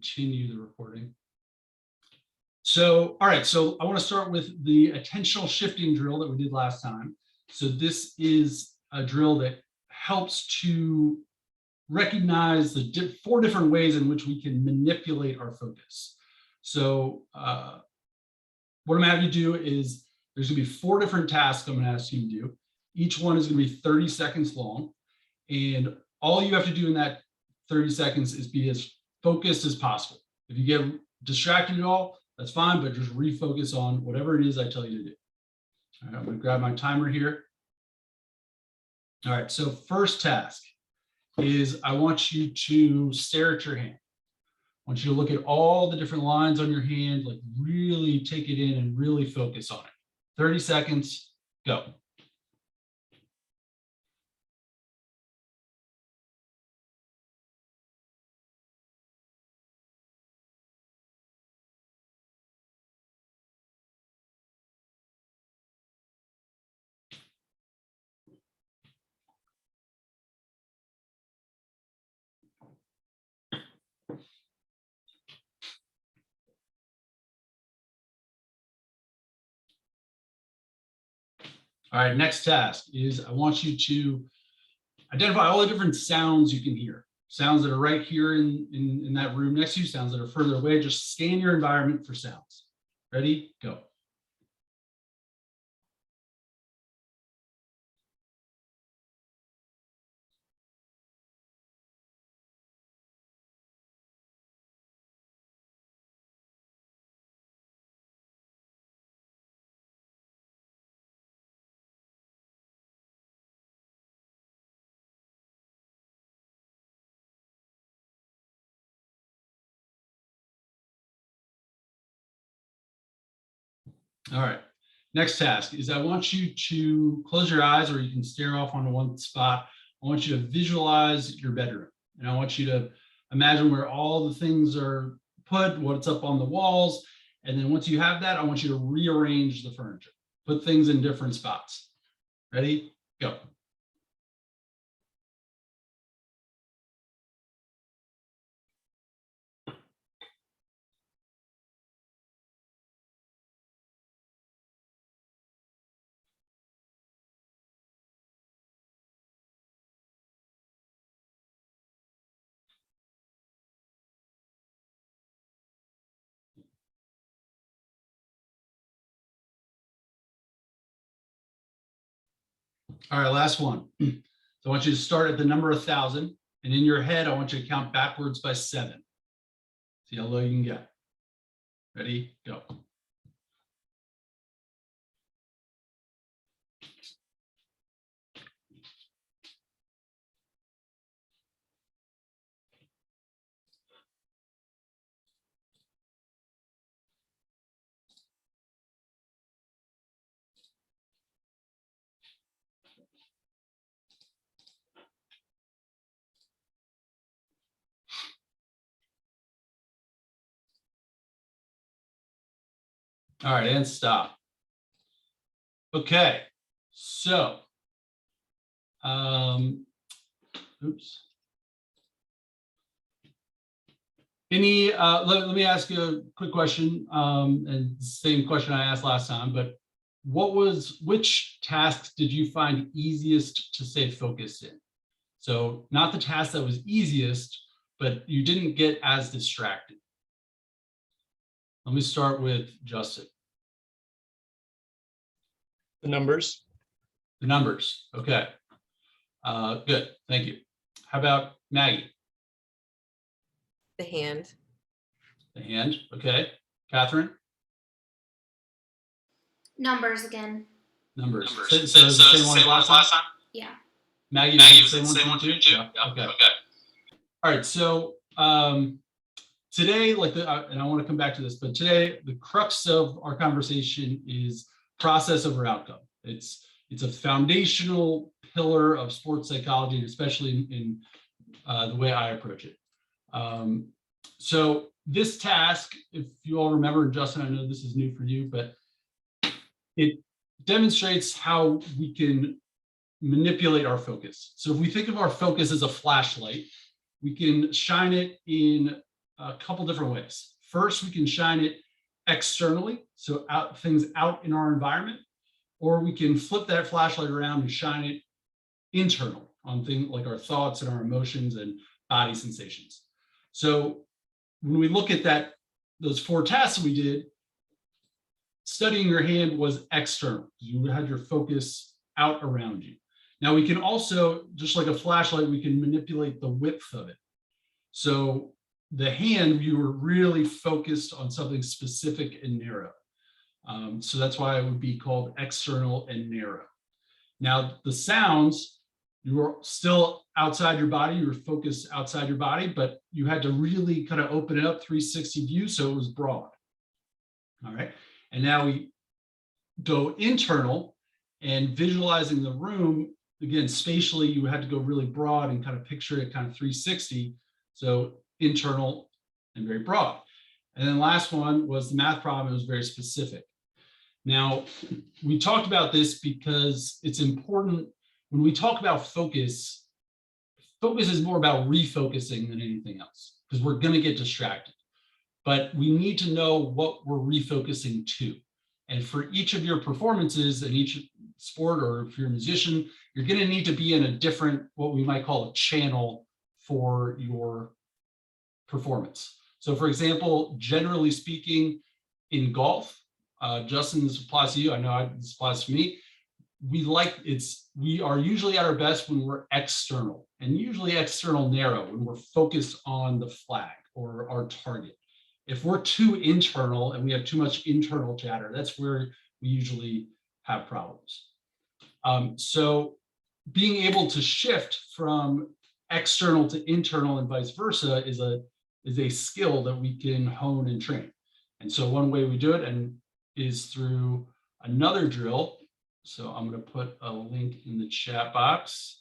continue the recording. So, all right, so I want to start with the attentional shifting drill that we did last time. So this is a drill that helps to recognize the 4 different ways in which we can manipulate our focus. So what I'm going to have you do is there's going to be 4 different tasks I'm going to ask you to do. Each one is going to be 30 seconds long. And all you have to do in that 30 seconds is be as focused as possible. If you get distracted at all, that's fine, but just refocus on whatever it is I tell you to do. All right, I'm going to grab my timer here. All right, so first task is I want you to stare at your hand. I want you to look at all the different lines on your hand, like really take it in and really focus on it. 30 seconds, go. All right, next task is I want you to identify all the different sounds you can hear. Sounds that are right here in that room next to you, sounds that are further away. Just scan your environment for sounds. Ready? Go. All right, next task is I want you to close your eyes, or you can stare off onto one spot. I want you to visualize your bedroom, and I want you to imagine where all the things are put, what's up on the walls. And then once you have that, I want you to rearrange the furniture, put things in different spots. Ready? Go. All right, last one. So I want you to start at the number 1,000, and in your head, I want you to count backwards by 7. See how low you can get. Ready? Go. All right, and stop. Okay, so, oops. Let me ask you a quick question, and same question I asked last time, but which tasks did you find easiest to stay focused in? So not the task that was easiest, but you didn't get as distracted. Let me start with Justin. The numbers. The numbers, okay. Good, thank you. How about Maggie? The hand. The hand, okay. Catherine? Numbers again. Numbers. So the same one as last time? Yeah. Maggie was the same one too? Yeah, okay. All right, so today, and I want to come back to this, but today the crux of our conversation is process over outcome. It's a foundational pillar of sports psychology, and especially in the way I approach it. So this task, if you all remember, and Justin, I know this is new for you, but it demonstrates how we can manipulate our focus. So if we think of our focus as a flashlight, we can shine it in a couple different ways. First, we can shine it externally, so things out in our environment, or we can flip that flashlight around and shine it internal on things like our thoughts and our emotions and body sensations. So when we look at those 4 tasks that we did, studying your hand was external. You had your focus out around you. Now we can also, just like a flashlight, we can manipulate the width of it. So the hand, you were really focused on something specific and narrow. So that's why it would be called external and narrow. Now the sounds, you were still outside your body, you were focused outside your body, but you had to really kind of open it up 360 view, so it was broad. All right, and now we go internal, and visualizing the room, again, spatially, you had to go really broad and kind of picture it kind of 360. So internal and very broad. And then last one was the math problem. It was very specific. Now, we talked about this because it's important when we talk about focus. Focus is more about refocusing than anything else, because we're going to get distracted. But we need to know what we're refocusing to. And for each of your performances and each sport, or if you're a musician, you're going to need to be in a different, what we might call a channel for your performance. So for example, generally speaking, in golf, Justin, this applies to you. I know this applies to me. We are usually at our best when we're external, and usually external narrow, when we're focused on the flag or our target. If we're too internal and we have too much internal chatter, that's where we usually have problems. So being able to shift from external to internal and vice versa is a skill that we can hone and train. And so one way we do it is through another drill. So I'm going to put a link in the chat box.